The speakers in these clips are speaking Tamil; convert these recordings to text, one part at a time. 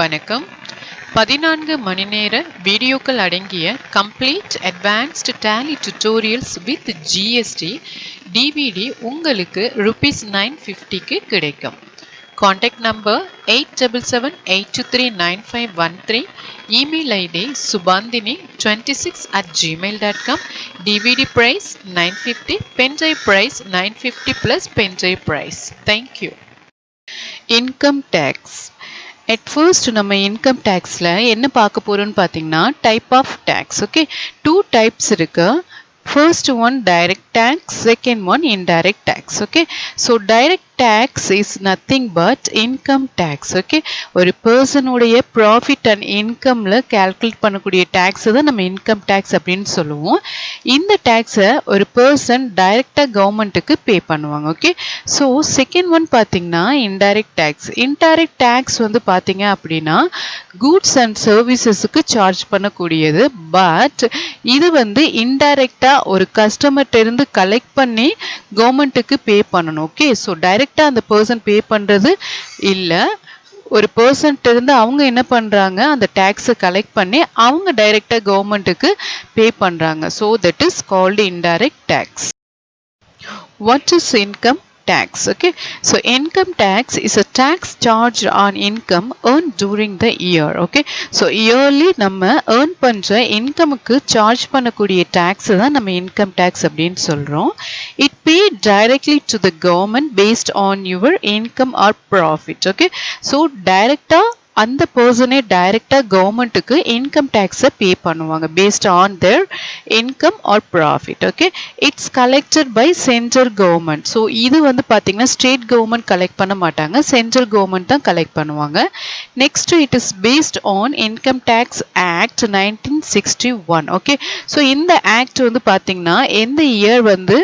வணக்கம். 14 மணி நேர வீடியோக்கள் அடங்கிய complete advanced Tally tutorials with GST DVD உங்களுக்கு ₹950க்கு கிடைக்கும். Contact number 8778239513, email ID subandini26@gmail.com, DVD price $950, pendrive price $950 plus pendrive price. Thank you. Income tax. At first நம்ம இன்கம் டேக்ஸில் என்ன பார்க்க போகிறோம்னு பார்த்தீங்கன்னா type of tax. Okay, 2 types இருக்கு. First one direct tax, second one indirect tax. Okay, so direct tax is nothing but income tax. Okay, ஒரு person உடைய profit and incomeல calculate பண்ணக்கூடிய tax தான் நம்ம income tax அப்படின்னு சொல்லுவோம். இந்த tax-அ ஒரு person directா government-க்கு pay பண்ணுவாங்க. Okay, so second one பார்த்தீங்கன்னா indirect tax. Indirect tax வந்து பார்த்தீங்க அப்படின்னா goods and services-க்கு charge பண்ணக்கூடியது. But இது வந்து indirectா ஒரு கஸ்டமர்ட்ட இருந்து கலெக்ட் பண்ணி கவர்மெண்ட்டுக்கு பே பண்ணணும். ஓகே, ஸோ டைரெக்டாக அந்த பர்சன் பே பண்ணுறது இல்லை, ஒரு பர்சன்ட்ட இருந்து அவங்க என்ன பண்ணுறாங்க, அந்த டேக்ஸை கலெக்ட் பண்ணி அவங்க டைரெக்டாக கவர்மெண்ட்டுக்கு பே பண்ணுறாங்க. So that is called indirect tax. What is income tax? Okay, so income tax is a tax charged on income earned during the year. Okay, so yearly நம்ம earn பண்ற இன்கமுக்கு சார்ஜ் பண்ணக்கூடிய tax தான் நம்ம income tax அப்படின்னு சொல்றோம். It paid directly to the government based on your income or profit. Okay, so directா அந்த பர்சனே டைரக்டா கவர்மெண்ட்டுக்கு இன்கம் டேக்ஸை பே பண்ணுவாங்க based on their income or profit. Okay, it's collected by central government. So இது வந்து பார்த்தீங்கன்னா ஸ்டேட் கவர்மெண்ட் கலெக்ட் பண்ண மாட்டாங்க, சென்ட்ரல் கவர்மெண்ட் தான் கலெக்ட் பண்ணுவாங்க. Next it is based on income tax act 1961. Okay, so இந்த ஆக்ட் வந்து பார்த்தீங்கன்னா எந்த இயர் வந்து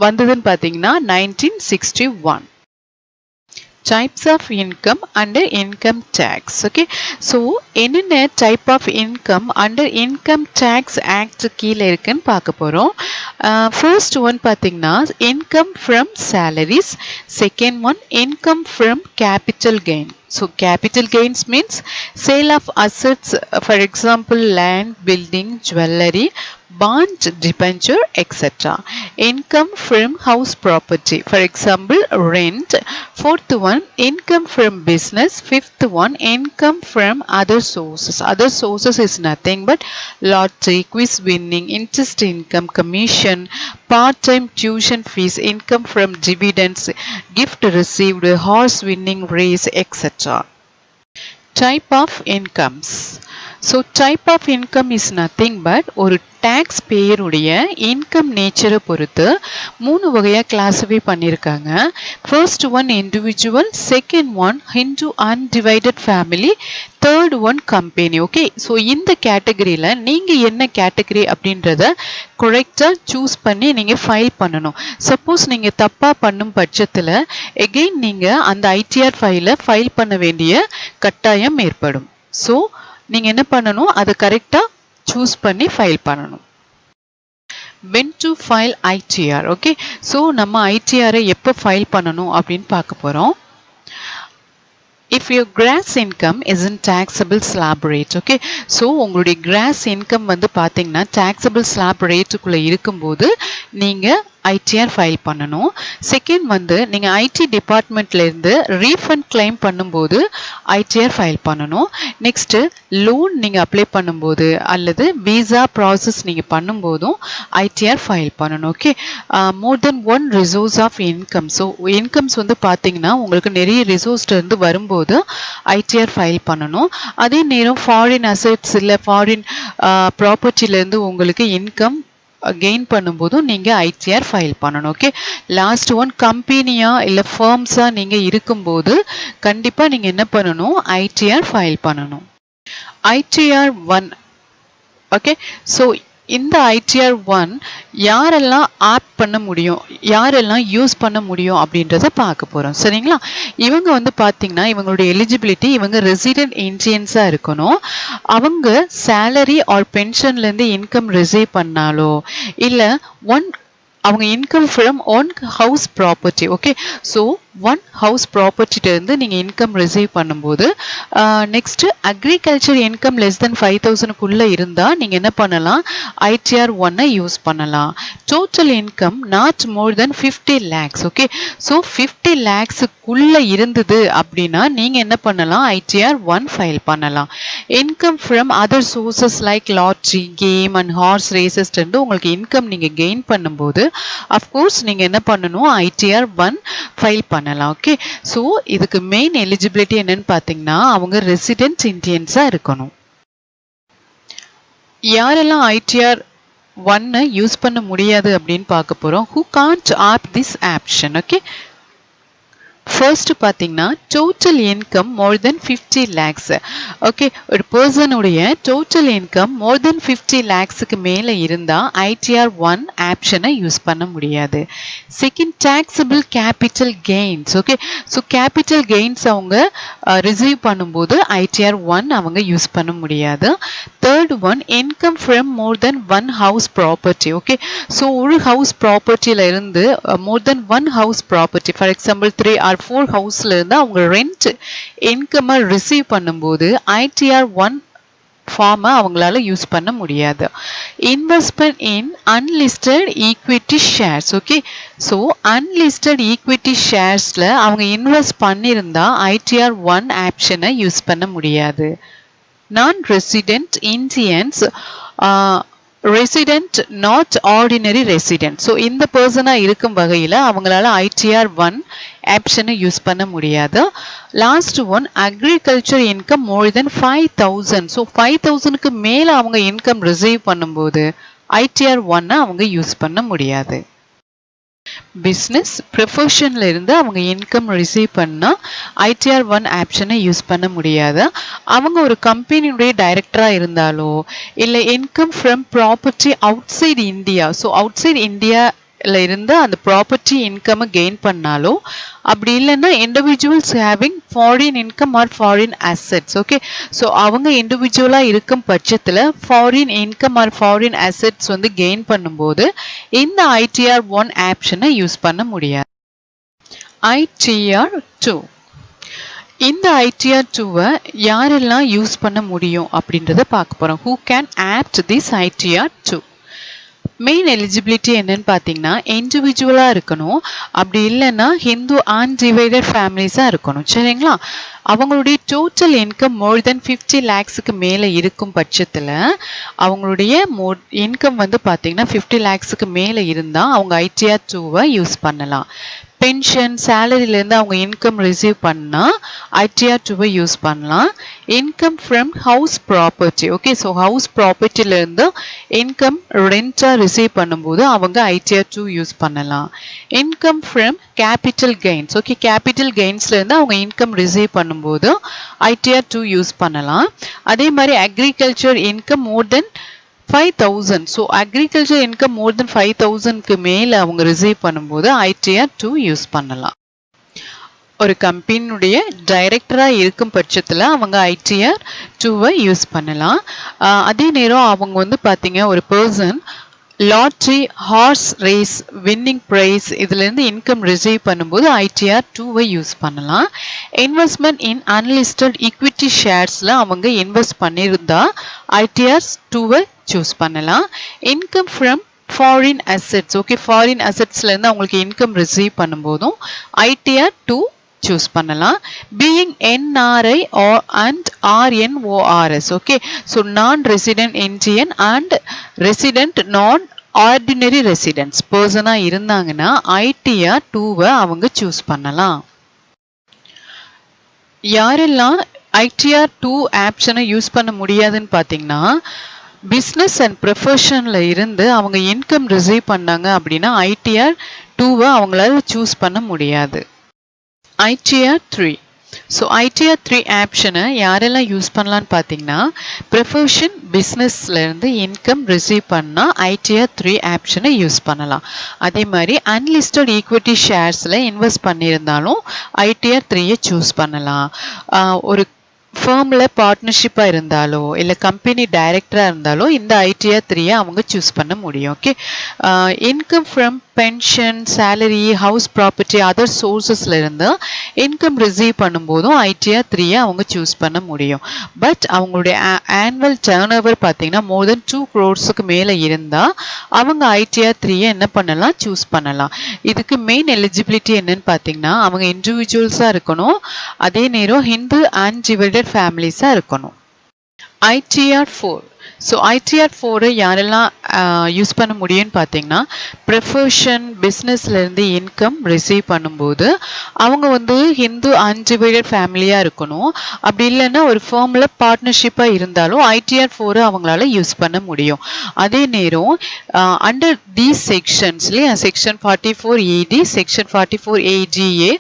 வந்ததுன்னு பார்த்தீங்கன்னா 1961. Types of income under income tax. Okay, so என்னென்ன type of income under income tax act கீழே இருக்குன்னு பார்க்க போகிறோம். First one பார்த்தீங்கன்னா income from salaries, second one income from capital gain. So capital gains means sale of assets, for example land, building, jewelry, bond, debenture, etc. Income from house property, for example rent. Fourth one income from business. Fifth one income from other sources. Other sources is nothing but lottery, quiz winning, interest income, commission, part-time tuition fees, income from dividends, gift received, horse winning race, etc. Type of incomes. So type of income is nothing but ஒரு டேக்ஸ் பேருடைய இன்கம் நேச்சரை பொறுத்து 3 வகையாக கிளாஸிஃபை பண்ணியிருக்காங்க. First one individual, second one into undivided family, third one company. Okay, so இந்த கேட்டகரியில் நீங்கள் என்ன கேட்டகரி அப்படின்றத கரெக்டாக சூஸ் பண்ணி நீங்கள் ஃபைல் பண்ணணும். சப்போஸ் நீங்கள் தப்பாக பண்ணும் பட்சத்தில் எகெயின் நீங்கள் அந்த ஐடிஆர் ஃபைல் பண்ண வேண்டிய கட்டாயம் ஏற்படும். ஸோ நீங்கள் என்ன பண்ணணும், அதை கரெக்டாக சூஸ் பண்ணி ஃபைல் பண்ணணும். when to file ITR. Okay, so நம்ம ஐடிஆரை எப்போ ஃபைல் பண்ணணும் அப்படின்னு பார்க்க போகிறோம். if your gross income isn't taxable slab rate. Okay, so உங்களுடைய gross income வந்து பார்த்தீங்கன்னா taxable slab rateக்குள்ளே இருக்கும்போது நீங்கள் ஐடிஆர் ஃபைல் பண்ணணும். செகண்ட் வந்து நீங்கள் ஐடி டிபார்ட்மெண்ட்லேருந்து ரீஃபண்ட் கிளைம் பண்ணும்போது ஐடிஆர் ஃபைல் பண்ணணும். நெக்ஸ்ட்டு லோன் நீங்கள் அப்ளை பண்ணும்போது அல்லது விசா ப்ராசஸ் நீங்கள் பண்ணும்போதும் ஐடிஆர் ஃபைல் பண்ணணும். Okay, more than one resource of income. So incomes வந்து பார்த்தீங்கன்னா உங்களுக்கு நிறைய ரிசோர்ஸ்லேருந்து வரும்போது ஐடிஆர் ஃபைல் பண்ணணும். அதே நேரம் ஃபாரின் அசெட்ஸ் இல்லை ஃபாரின் ப்ராப்பர்ட்டிலேருந்து உங்களுக்கு இன்கம் கெயின் பண்ணும்போதும் நீங்கள் ஐடிஆர் ஃபைல் பண்ணணும். ஓகே, லாஸ்ட் ஒன் கம்பெனியா இல்லை ஃபர்ம்ஸாக நீங்கள் இருக்கும்போது கண்டிப்பாக நீங்கள் என்ன பண்ணணும், ஐடிஆர் ஃபைல் பண்ணணும். ஐடிஆர் 1. ஓகே, ஸோ இந்த ஐடிஆர் 1 யாரெல்லாம் ஆட் பண்ண முடியும், யாரெல்லாம் யூஸ் பண்ண முடியும் அப்படின்றத பார்க்க போகிறோம். சரிங்களா, இவங்க வந்து பார்த்தீங்கன்னா இவங்களுடைய எலிஜிபிலிட்டி, இவங்க ரெசிடென்ட் இந்தியன்ஸாக இருக்கணும். அவங்க சேலரி ஆர் பென்ஷன்லேருந்து இன்கம் ரிசீவ் பண்ணாலோ இல்லை அவங்க income from one house property. Okay, so one house ப்ராப்பர்ட்டிகிட்டேருந்து நீங்கள் இன்கம் ரிசீவ் பண்ணும்போது next agriculture income less than 5,000க்குள்ளே இருந்தால் நீங்கள் என்ன பண்ணலாம், ஐடிஆர் 1 யூஸ் பண்ணலாம். Total income not more than 50 lakhs. Okay, so 50 lakhsக்குள்ளே இருந்தது அப்படின்னா நீங்கள் என்ன பண்ணலாம், ஐடிஆர் 1 ஃபைல் பண்ணலாம். Income from other sources like lottery, game and horse ரேசஸ்லேருந்து உங்களுக்கு இன்கம் நீங்கள் கெயின் பண்ணும்போது அஃப்கோர்ஸ் நீங்கள் என்ன பண்ணணும், ஐடிஆர் 1 ஃபைல் பண்ணலாம். ஓகே, ஸோ இதுக்கு மெயின் எலிஜிபிலிட்டி என்னன்னு பார்த்தீங்கன்னா அவங்க ரெசிடென்ட் இந்தியன்ஸாக இருக்கணும். யாரெல்லாம் ஐடிஆர் 1 யூஸ் பண்ண முடியாது அப்படின்னு பார்க்க போகிறோம். Who can't opt this option? Okay, first பார்த்தீங்கன்னா total income more than 50 lakhs. Okay, ஒரு பர்சனுடைய டோட்டல் இன்கம் மோர் தென் 50 lakhsக்கு மேலே இருந்தால் ஐடிஆர் 1 ஆப்ஷனை யூஸ் பண்ண முடியாது. Second, taxable capital gains. Okay, so capital gains அவங்க ரிசீவ் பண்ணும்போது ஐடிஆர் 1 அவங்க யூஸ் பண்ண முடியாது. Third one, income from more than one house property. Okay, so ஒரு ஹவுஸ் ப்ராப்பர்ட்டியில் இருந்து more than one house property, for example 3 or 4 ஹவுஸ்ல இருந்து அவங்க ரெண்ட் இன்கம் ரிசீவ் பண்ணும்போது ஐடிஆர் 1 ஃபார்மை அவங்களால யூஸ் பண்ண முடியாது. Investment in unlisted equity shares. Okay, so unlisted equity ஷேர்ஸில் அவங்க இன்வெஸ்ட் பண்ணியிருந்தா ஐடிஆர் 1 ஆப்ஷனை யூஸ் பண்ண முடியாது. நான் resident Indians, resident not ordinary resident, so இந்த பர்சனாக இருக்கும் வகையில் அவங்களால ஐடிஆர் 1 ஆப்ஷனை யூஸ் பண்ண முடியாது. Last one, agriculture income more than 5,000, so 5,000க்கு மேலே அவங்க இன்கம் ரிசீவ் பண்ணும்போது ஐடிஆர் 1 அவங்க யூஸ் பண்ண முடியாது. பிஸ்னஸ் ப்ரொஃபஷனில் இருந்து அவங்க இன்கம் ரிசீவ் பண்ணால் ஐடிஆர் 1 ஆப்ஷனை யூஸ் பண்ண முடியாது. அவங்க ஒரு கம்பெனியுடைய டைரக்டராக இருந்தாலோ இல்லை income from property outside India, so outside இந்தியாவில் இருந்து அந்த ப்ராப்பர்ட்டி இன்கம்மை கெயின் பண்ணாலோ, அப்படி இல்லைன்னா individuals having foreign income or foreign assets. Okay, so அவங்க இண்டிவிஜுவலாக இருக்கும் பட்சத்தில் foreign income or foreign assets வந்து கெயின் பண்ணும்போது இந்த ஐடிஆர் 1 ஆப்ஷனை யூஸ் பண்ண முடியாது. ஐடிஆர் 2, இந்த ஐடிஆர் 2வை யாரெல்லாம் யூஸ் பண்ண முடியும் அப்படின்றத பார்க்க போகிறோம். Who can opt this ITR 2? Main eligibility என்னன்னு பார்த்தீங்கன்னா இண்டிவிஜுவலாக இருக்கணும், அப்படி இல்லைன்னா ஹிந்து அன்டிவைடட் ஃபேமிலிஸாக இருக்கணும். சரிங்களா, அவங்களுடைய டோட்டல் இன்கம் மோர் தென் 50 lakhsக்கு மேலே இருக்கும் பட்சத்தில் அவங்களுடைய இன்கம் வந்து பார்த்தீங்கன்னா 50 lakhsக்கு மேலே இருந்தால் அவங்க ஐடிஆர் 2வை யூஸ் பண்ணலாம். பென்ஷன், சேலரியிலேருந்து அவங்க இன்கம் ரிசீவ் பண்ணால் ஐடிஆர் 2வை யூஸ் பண்ணலாம். Income from house property. Okay, so house ப்ராப்பர்ட்டிலேருந்து இன்கம் ரெண்ட்டாக ரிசீவ் பண்ணும்போது அவங்க ஐடிஆர் 2 யூஸ் பண்ணலாம். Income from capital gains. Okay, capital கெயின்ஸ்லேருந்து அவங்க இன்கம் ரிசீவ் பண்ணும்போது ஐடிஆர் 2 யூஸ் பண்ணலாம். அதே மாதிரி agriculture income more than 5,000, so agriculture income more than 5,000க்கு மேலே அவங்க ரிசீவ் பண்ணும்போது ஐடிஆர் 2 யூஸ் பண்ணலாம். ஒரு கம்பெனியுடைய டைரக்டராக இருக்கும் பட்சத்தில் அவங்க ஐடிஆர் 2வை யூஸ் பண்ணலாம். அதே நேரம் அவங்க வந்து பார்த்தீங்க ஒரு person lottery, horse race, winning prize இதுலேருந்து இன்கம் ரிசீவ் பண்ணும்போது ஐடிஆர் 2வை யூஸ் பண்ணலாம். இன்வெஸ்ட்மெண்ட் இன் அன்லிஸ்டட் ஈக்விட்டி ஷேர்ஸில் அவங்க இன்வெஸ்ட் பண்ணியிருந்தா ஐடிஆர் 2வை சூஸ் பண்ணலாம். Income from foreign assets. Okay, foreign அசெட்ஸ்லேருந்து அவங்களுக்கு இன்கம் ரிசீவ் பண்ணும்போதும் ஐடிஆர் 2 சூஸ் பண்ணலாம். Being NRI and RNORs. Okay, so non resident Indian and resident non ordinary residents பர்சனாக இருந்தாங்கன்னா ஐடிஆர் 2வை அவங்க சூஸ் பண்ணலாம். யாரெல்லாம் ஐடிஆர் 2 ஆப்ஷனை யூஸ் பண்ண முடியாதுன்னு பார்த்தீங்கன்னா பிஸ்னஸ் அண்ட் ப்ரொஃபஷனில் இருந்து அவங்க இன்கம் ரிசீவ் பண்ணாங்க அப்படின்னா ஐடிஆர் 2வை அவங்களால சூஸ் பண்ண முடியாது. ஐடிஆர் 3, ஸோ ஐடிஆர் 3 ஆப்ஷனை யாரெல்லாம் யூஸ் பண்ணலான்னு பார்த்தீங்கன்னா ப்ரொஃபஷன் பிஸ்னஸ்லேருந்து இன்கம் ரிசீவ் பண்ணால் ஐடிஆர் 3 ஆப்ஷனை யூஸ் பண்ணலாம். அதே மாதிரி அன்லிஸ்டட் ஈக்விட்டி ஷேர்ஸில் இன்வெஸ்ட் பண்ணியிருந்தாலும் ஐடிஆர் 3யை சூஸ் பண்ணலாம். ஒரு ஃபர்மில் பார்ட்னர்ஷிப்பாக இருந்தாலோ இல்லை கம்பெனி டைரக்டராக இருந்தாலோ இந்த ஐடிஆர் 3 அவங்க சூஸ் பண்ண முடியும். Okay, income from pension, salary, house property, other சோர்ஸஸில் இருந்து இன்கம் ரிசீவ் பண்ணும்போதும் ஐடிஆர் 3 அவங்க சூஸ் பண்ண முடியும். பட் அவங்களுடைய ஆனுவல் டர்ன் ஓவர் பார்த்தீங்கன்னா மோர் தென் 2 crores மேலே இருந்தால் அவங்க ஐடிஆர் 3 என்ன பண்ணலாம், சூஸ் பண்ணலாம். இதுக்கு மெயின் எலிஜிபிலிட்டி என்னன்னு பார்த்தீங்கன்னா அவங்க இண்டிவிஜுவல்ஸாக இருக்கணும், அதே நேரம் ஹிந்து அன்டிவைடட் ஃபேமிலிஸாக இருக்கணும். ஐடிஆர் 4. ஸோ ஐடிஆர் 4 யாரெல்லாம் யூஸ் பண்ண முடியும்னு பார்த்தீங்கன்னா ப்ரொஃபஷன், பிஸ்னஸ்லேருந்து இன்கம் ரிசீவ் பண்ணும்போது அவங்க வந்து ஹிந்து அன்டிவைடட் ஃபேமிலியாக இருக்கணும். அப்படி இல்லைன்னா ஒரு ஃபர்மில் பார்ட்னர்ஷிப்பாக இருந்தாலும் ஐடிஆர் 4 அவங்களால யூஸ் பண்ண முடியும். அதே நேரம் அண்டர் தீஸ் செக்ஷன்ஸ்லேயே section 44AD, section 44AGA,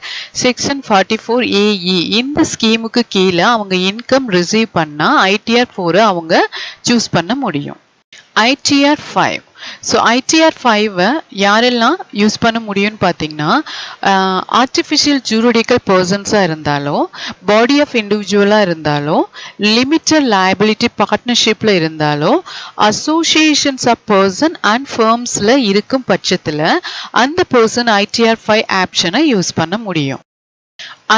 section 44AE இந்த ஸ்கீமுக்கு கீழே அவங்க இன்கம் ரிசீவ் பண்ணால் ஐடிஆர் 4 அவங்க சூஸ் பண்ண முடியும். ஐடிஆர் 5. ஸோ ஐடிஆர் 5 யாரெல்லாம் யூஸ் பண்ண முடியும்னு பார்த்தீங்கன்னா ஆர்டிஃபிஷியல் ஜூரிடிக்கல் பர்சன்ஸாக இருந்தாலோ, பாடி ஆஃப் இண்டிவிஜுவலாக இருந்தாலோ, லிமிட்டட் லயபிலிட்டி பார்ட்னர்ஷிப்பில் இருந்தாலோ, அசோசியேஷன்ஸ் ஆஃப் பர்சன் அண்ட் ஃபர்ம்ஸில் இருக்கும் பட்சத்தில் அந்த பர்சன் ஐடிஆர் 5 ஆப்ஷனை யூஸ் பண்ண முடியும்.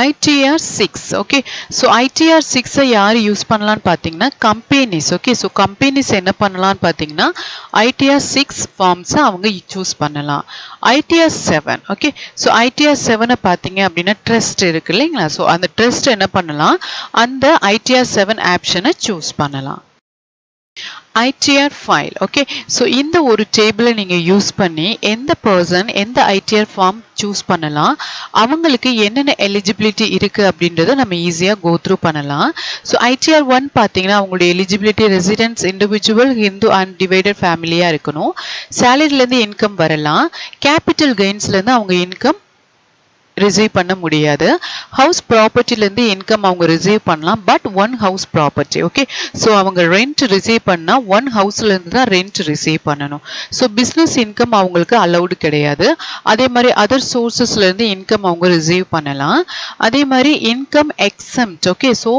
ஐடிஆர் 6. ஓகே, ஸோ ஐடிஆர் 6 யார் யூஸ் பண்ணலான்னு பார்த்தீங்கன்னா கம்பெனிஸ். ஓகே, ஸோ கம்பெனிஸ் என்ன பண்ணலான்னு பார்த்தீங்கன்னா ஐடிஆர் 6 ஃபார்ம்ஸை அவங்க சூஸ் பண்ணலாம். ஐடிஆர் 7. ஓகே, ஸோ ஐடிஆர் 7 பார்த்தீங்க அப்படின்னா ட்ரஸ்ட் இருக்கு இல்லைங்களா, ஸோ அந்த ட்ரஸ்ட் என்ன பண்ணலாம், அந்த ஐடிஆர் 7 ஆப்ஷனை சூஸ் பண்ணலாம். ஐடிஆர் 5. ஓகே, ஸோ இந்த ஒரு டேபிளை நீங்கள் யூஸ் பண்ணி எந்த பர்சன் எந்த ஐடிஆர் ஃபார்ம் சூஸ் பண்ணலாம், அவங்களுக்கு என்னென்ன எலிஜிபிலிட்டி இருக்குது அப்படின்றத நம்ம ஈஸியாக கோ த்ரூ பண்ணலாம். ஸோ ஐடிஆர் 1 பார்த்தீங்கன்னா அவங்களுடைய eligibility residents individual Hindu undivided ஃபேமிலியாக இருக்கணும், சேலரிலேருந்து இன்கம் வரலாம், கேபிட்டல் கெயின்ஸ்லேருந்து அவங்க இன்கம் ரிசீவ் பண்ண முடியாது, ஹவுஸ் ப்ராப்பர்ட்டிலேருந்து இன்கம் அவங்க ரிசீவ் பண்ணலாம், but one house property. Okay, so அவங்க ரெண்ட் ரிசீவ் பண்ணால் ஒன் ஹவுஸ்லேருந்து தான் ரெண்ட் ரிசீவ் பண்ணணும். ஸோ பிஸ்னஸ் இன்கம் அவங்களுக்கு அலௌடு கிடையாது. அதே மாதிரி அதர் சோர்ஸஸ்லேருந்து இன்கம் அவங்க ரிசீவ் பண்ணலாம். அதே மாதிரி இன்கம் எக்ஸம்ட். ஓகே, ஸோ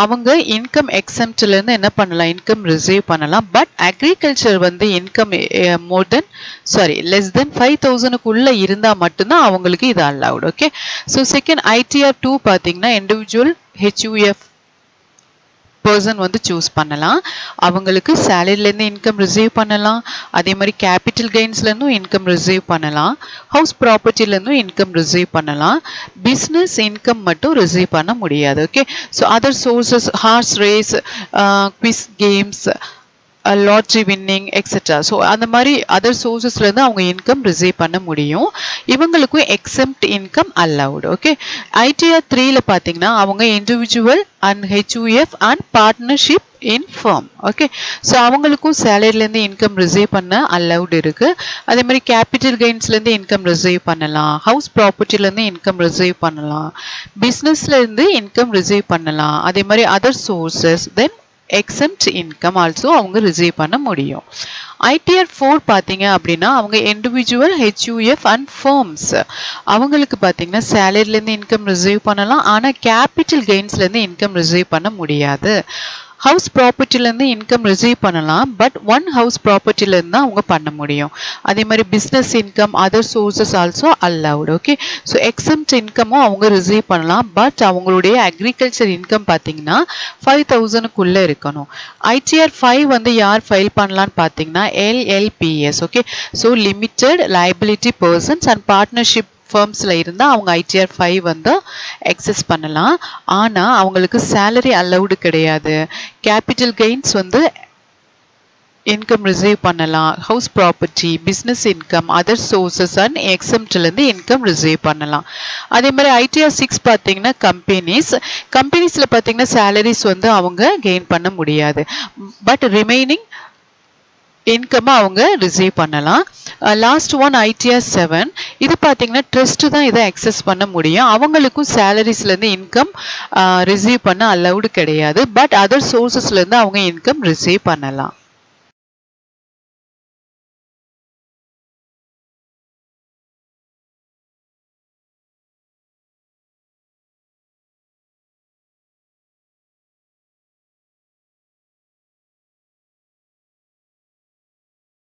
அவங்க இன்கம் எக்ஸம்ட்லேருந்து என்ன பண்ணலாம், இன்கம் ரிசீவ் பண்ணலாம். பட் அக்ரிகல்ச்சர் வந்து இன்கம் லெஸ் தென் 5,000க்குள்ளே இருந்தால் மட்டும்தான் அவங்களுக்கு இது allowed. Okay, so second ITR 2 பார்த்தீங்கன்னா இண்டிவிஜுவல் ஹெச்யூஎஃப் பர்சன் வந்து சூஸ் பண்ணலாம். அவங்களுக்கு சேலரிலேருந்து இன்கம் ரிசீவ் பண்ணலாம், அதே மாதிரி கேபிட்டல் கெயின்ஸ்லேருந்தும் இன்கம் ரிசீவ் பண்ணலாம், ஹவுஸ் ப்ராப்பர்ட்டிலேருந்தும் இன்கம் ரிசீவ் பண்ணலாம், பிஸ்னஸ் இன்கம் மட்டும் ரிசீவ் பண்ண முடியாது. Okay, so other sources hours race, quiz games, lottery winning etcetera, so அந்த மாதிரி அதர் சோர்ஸஸ்லேருந்து அவங்க இன்கம் ரிசீவ் பண்ண முடியும். இவங்களுக்கும் exempt income allowed. Okay, ITR 3ல பார்த்தீங்கன்னா அவங்க individual and HUF and partnership in firm. Okay, so அவங்களுக்கும் சேலரிலேருந்து இன்கம் ரிசீவ் பண்ண அலவுட் இருக்குது. அதே மாதிரி கேபிட்டல் கெயின்ஸ்லேருந்து இன்கம் ரிசீவ் பண்ணலாம், ஹவுஸ் ப்ராப்பர்ட்டிலேருந்து இன்கம் ரிசீவ் பண்ணலாம், பிஸ்னஸ்லேருந்து இன்கம் ரிசீவ் பண்ணலாம், அதே மாதிரி other sources then exempt income also அவங்க ரிசீவ் பண்ண முடியும். ஐடிஆர் 4 பார்த்தீங்க அப்படின்னா அவங்க இண்டிவிஜுவல் ஹெச்யூஎஃப் அண்ட் ஃபர்ம்ஸ் அவங்களுக்கு பார்த்தீங்கன்னா சேலரிலேருந்து இன்கம் ரிசீவ் பண்ணலாம், ஆனால் கேபிட்டல் கெயின்ஸ்லேருந்து இன்கம் ரிசீவ் பண்ண முடியாது. ஹவுஸ் ப்ராப்பர்ட்டிலேருந்து இன்கம் ரிசீவ் பண்ணலாம், பட் ஒன் ஹவுஸ் ப்ராப்பர்ட்டிலேருந்து தான் அவங்க பண்ண முடியும். அதே மாதிரி business income other sources also allowed. Okay, so exempt இன்கமும் அவங்க ரிசீவ் பண்ணலாம், பட் அவங்களுடைய அக்ரிகல்ச்சர் இன்கம் பார்த்தீங்கன்னா 5,000க்குள்ளே இருக்கணும். ஐடிஆர் 5 வந்து யார் ஃபைல் பண்ணலான்னு பார்த்தீங்கன்னா LLPS. Okay, so limited liability persons and partnership ஃபர்ம்ஸில் இருந்தால் அவங்க ஐடிஆர் 5 வந்து எக்ஸஸ் பண்ணலாம். ஆனால் அவங்களுக்கு சேலரி அலவுடு கிடையாது, கேபிட்டல் கெயின்ஸ் வந்து இன்கம் ரிசீவ் பண்ணலாம், house property, business income, other sources and எக்ஸம்ட்லேருந்து இன்கம் ரிசீவ் பண்ணலாம். அதே மாதிரி ஐடிஆர் 6 பார்த்தீங்கன்னா கம்பெனிஸில் பார்த்தீங்கன்னா சேலரிஸ் வந்து அவங்க கெயின் பண்ண முடியாது, பட் ரிமைனிங் இன்கம் அவங்க ரிசீவ் பண்ணலாம். லாஸ்ட் ஒன் ஐடிஆர் 7 இது பார்த்தீங்கன்னா ட்ரஸ்ட் தான் இதை அக்சஸ் பண்ண முடியும். அவங்களுக்கும் சேலரிஸ்லேருந்து இன்கம் ரிசீவ் பண்ண அலவுடு கிடையாது, பட் அதர் சோர்ஸஸ்லேருந்து அவங்க இன்கம் ரிசீவ் பண்ணலாம்.